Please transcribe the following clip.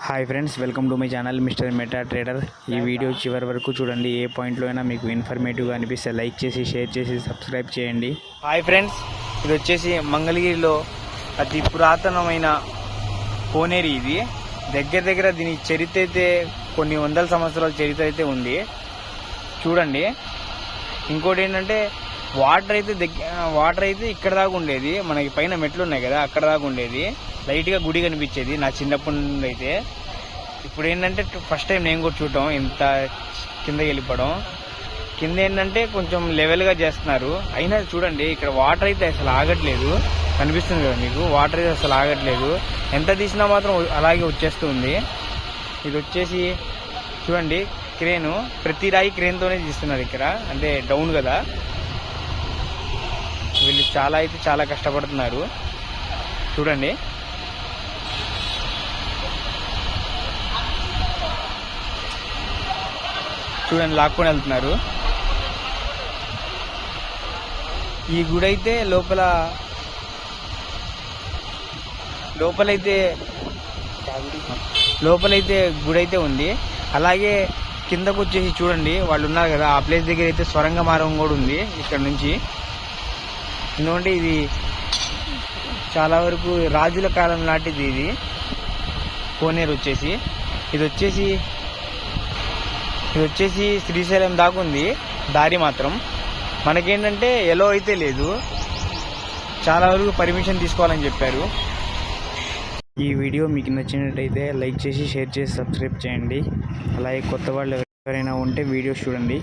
Hi friends, welcome to my channel mister meta trader. ఈ video చివరి వరకు చూడండి. ఏ పాయింట్లో అయినా మీకు ఇన్ఫర్మేటివ్గా అనిపిస్తే లైక్ చేసి, షేర్ చేసి, సబ్స్క్రైబ్ చేయండి. హాయ్ ఫ్రెండ్స్, ఇది వచ్చేసి మంగళగిరిలో అతి పురాతనమైన కోనేరు. ఇది దగ్గర దీని చరిత్ర అయితే కొన్ని వందల సంవత్సరాల చరిత్ర అయితే ఉంది. చూడండి. ఇంకోటి ఏంటంటే వాటర్ అయితే ఇక్కడ దాకా ఉండేది. మనకి పైన మెట్లు ఉన్నాయి కదా, అక్కడ దాకా ఉండేది. లైట్గా గుడి కనిపించేది నా చిన్నప్పటి నుండి అయితే. ఇప్పుడు ఏంటంటే ఫస్ట్ టైం నేను కూడా చూడటం, ఇంత కిందకి వెళ్ళిపోవడం. కింద ఏంటంటే కొంచెం లెవెల్గా చేస్తున్నారు. అయినా చూడండి, ఇక్కడ వాటర్ అయితే అసలు ఆగట్లేదు. కనిపిస్తుంది కదా మీకు, వాటర్ అయితే అసలు ఆగట్లేదు. ఎంత తీసినా మాత్రం అలాగే వచ్చేస్తుంది. ఇది వచ్చేసి చూడండి, క్రేను. ప్రతి రాయి క్రేన్తోనే తీస్తున్నారు ఇక్కడ, అంటే డౌన్ కదా. వీళ్ళు చాలా కష్టపడుతున్నారు. చూడండి. లాక్కొని వెళ్తున్నారు. ఈ గుడి అయితే లోపలైతే గుడి అయితే ఉంది. అలాగే కిందకు వచ్చేసి చూడండి, వాళ్ళు ఉన్నారు కదా, ఆ ప్లేస్ దగ్గర అయితే స్వరంగ మార్గం కూడా ఉంది ఇక్కడ నుంచి. ఎందుకంటే ఇది చాలా వరకు రాజుల కాలం నాటిది. ఇది కోనేరు వచ్చేసి ఇది వచ్చేసి శ్రీశైలం దాకా ఉంది దారి. మాత్రం మనకేంటంటే ఎలో అయితే లేదు, చాలా వరకు పర్మిషన్ తీసుకోవాలని చెప్పారు. ఈ వీడియో మీకు నచ్చినట్టయితే లైక్ చేసి, షేర్ చేసి, సబ్స్క్రైబ్ చేయండి. అలాగే కొత్త వాళ్ళు ఎవరైనా ఉంటే వీడియోస్ చూడండి.